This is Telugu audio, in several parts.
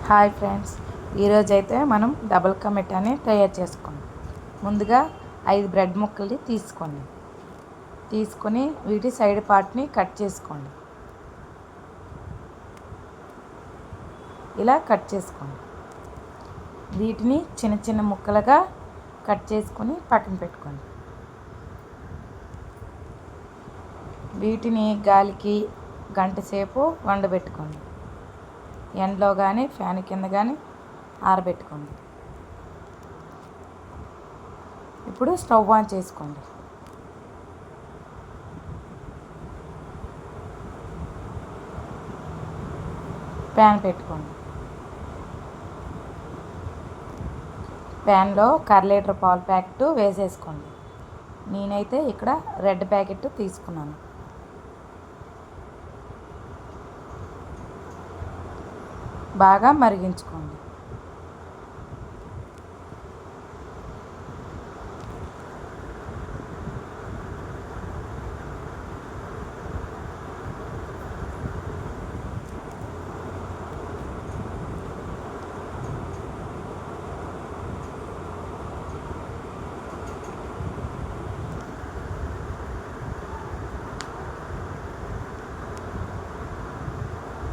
హాయ్ ఫ్రెండ్స్, ఈరోజైతే మనం డబుల్ కా మిఠాని తయారు చేసుకుందాం. ముందుగా 5 బ్రెడ్ ముక్కల్ని తీసుకొని వీటి సైడ్ పార్ట్ని కట్ చేసుకోండి. ఇలా కట్ చేసుకోండి. వీటిని చిన్న చిన్న ముక్కలుగా కట్ చేసుకొని పక్కన పెట్టుకోండి. వీటిని గాలికి గంట సేపు వండబెట్టుకోండి. ఎండలో కానీ ఫ్యాన్ కింద కానీ ఆరబెట్టుకోండి. ఇప్పుడు స్టవ్ ఆన్ చేసుకోండి. ప్యాన్ పెట్టుకోండి. ప్యాన్లో 1/2 లీటర్ పాల ప్యాకెట్ వేసేసుకోండి. నేనైతే ఇక్కడ రెడ్ ప్యాకెట్ తీసుకున్నాను. బాగా మరిగించుకోండి.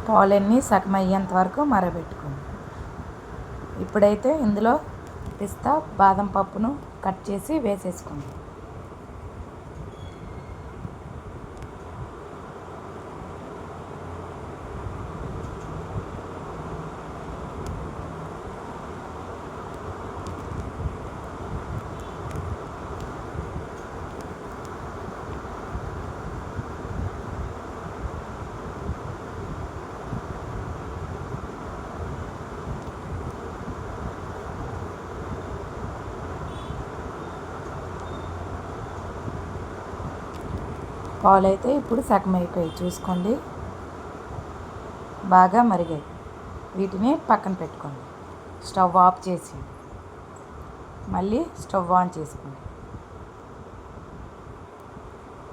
పాలన్నీ సగం అయ్యేంత వరకు మరగబెట్టుకోండి. ఇప్పుడైతే ఇందులో పిస్తా బాదం పప్పును కట్ చేసి వేసేసుకోండి. పాలు అయితే ఇప్పుడు సగం అయిపోయి చూసుకోండి. బాగా మరిగాయి. వీటిని పక్కన పెట్టుకోండి. స్టవ్ ఆఫ్ చేసి మళ్ళీ స్టవ్ ఆన్ చేసుకోండి.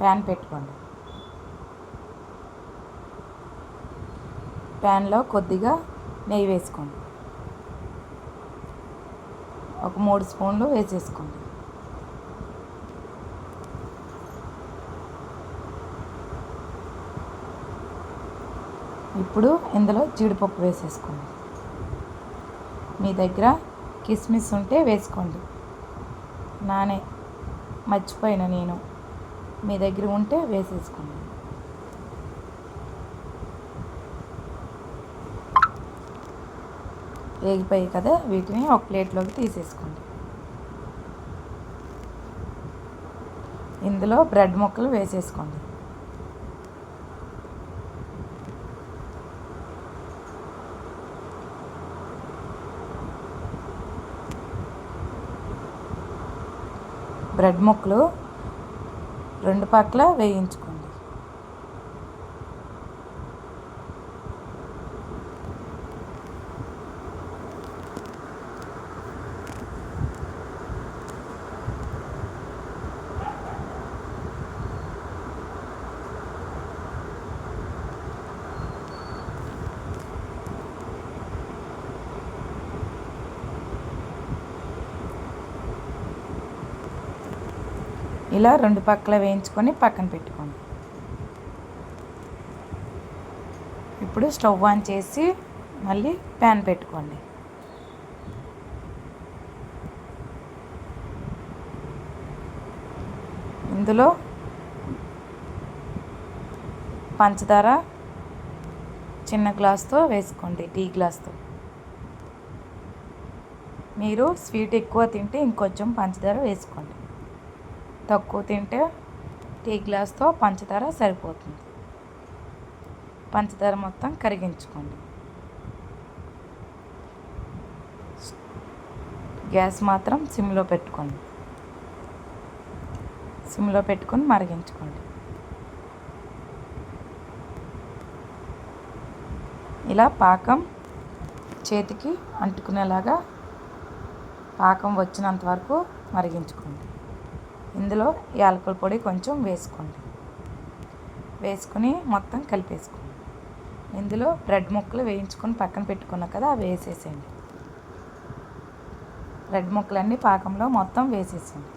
ప్యాన్ పెట్టుకోండి. ప్యాన్లో కొద్దిగా నెయ్యి వేసుకోండి. ఒక 3 స్పూన్లు వేసేసుకోండి. ఇప్పుడు ఇందులో జీడిపప్పు వేసేసుకోండి. మీ దగ్గర కిస్మిస్ ఉంటే వేసుకోండి. మర్చిపోయిన నేను, మీ దగ్గర ఉంటే వేసేసుకోండి. వేగిపోయాయి కదా, వీటిని ఒక ప్లేట్లోకి తీసేసుకోండి. ఇందులో బ్రెడ్ ముక్కలు వేసేసుకోండి. బ్రెడ్ ముక్కలు 2 పక్కల వేయించుకోండి. ఇలా 2 పక్కల వేయించుకొని పక్కన పెట్టుకోండి. ఇప్పుడు స్టవ్ ఆన్ చేసి మళ్ళీ ప్యాన్ పెట్టుకోండి. ఇందులో పంచదార చిన్న గ్లాస్తో వేసుకోండి, టీ గ్లాస్తో. మీరు స్వీట్ ఎక్కువ తింటే ఇంకొంచెం పంచదార వేసుకోండి. తక్కువ తింటే టీ గ్లాస్తో పంచదార సరిపోతుంది. పంచదార మొత్తం కరిగించుకోండి. గ్యాస్ మాత్రం సిమ్లో పెట్టుకోండి. సిమ్లో పెట్టుకొని మరిగించుకోండి. ఇలా పాకం చేతికి అంటుకునేలాగా పాకం వచ్చినంత వరకు మరిగించుకోండి. ఇందులో యాలకుల పొడి కొంచెం వేసుకోండి. వేసుకొని మొత్తం కలిపేసుకోండి. ఇందులో బ్రెడ్ ముక్కలు వేయించుకొని పక్కన పెట్టుకున్నా కదా అవి వేసేసేయండి. బ్రెడ్ ముక్కలన్నీ పాకంలో మొత్తం వేసేసేయండి.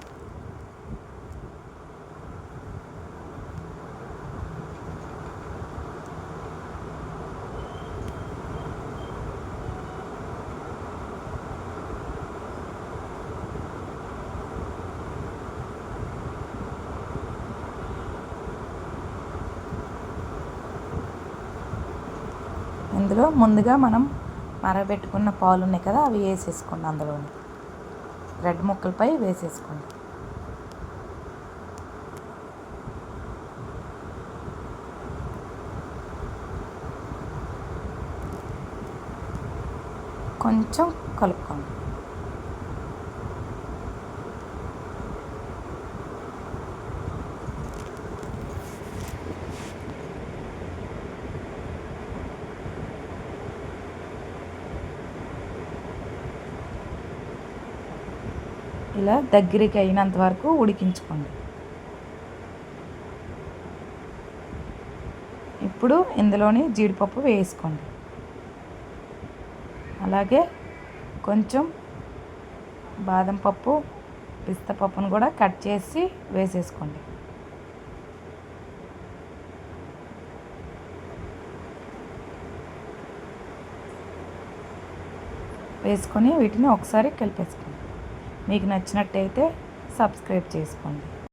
ఇందులో ముందుగా మనం మరగబెట్టుకున్న పాలు ఉన్నాయి కదా అవి వేసేసుకోండి. అందులోని బ్రెడ్ ముక్కలపై వేసేసుకోండి. కొంచెం కలుపుకోండి. ఇలా దగ్గరికి అయినంత వరకు ఉడికించుకోండి. ఇప్పుడు ఇందులోని జీడిపప్పు వేసుకోండి. అలాగే కొంచెం బాదం పప్పు, పిస్తా పప్పును కూడా కట్ చేసి వేసేసుకోండి. వేసుకొని వీటిని ఒకసారి కలిపేసుకోండి. మీకు నచ్చినట్టయితే సబ్స్క్రైబ్ చేసుకోండి.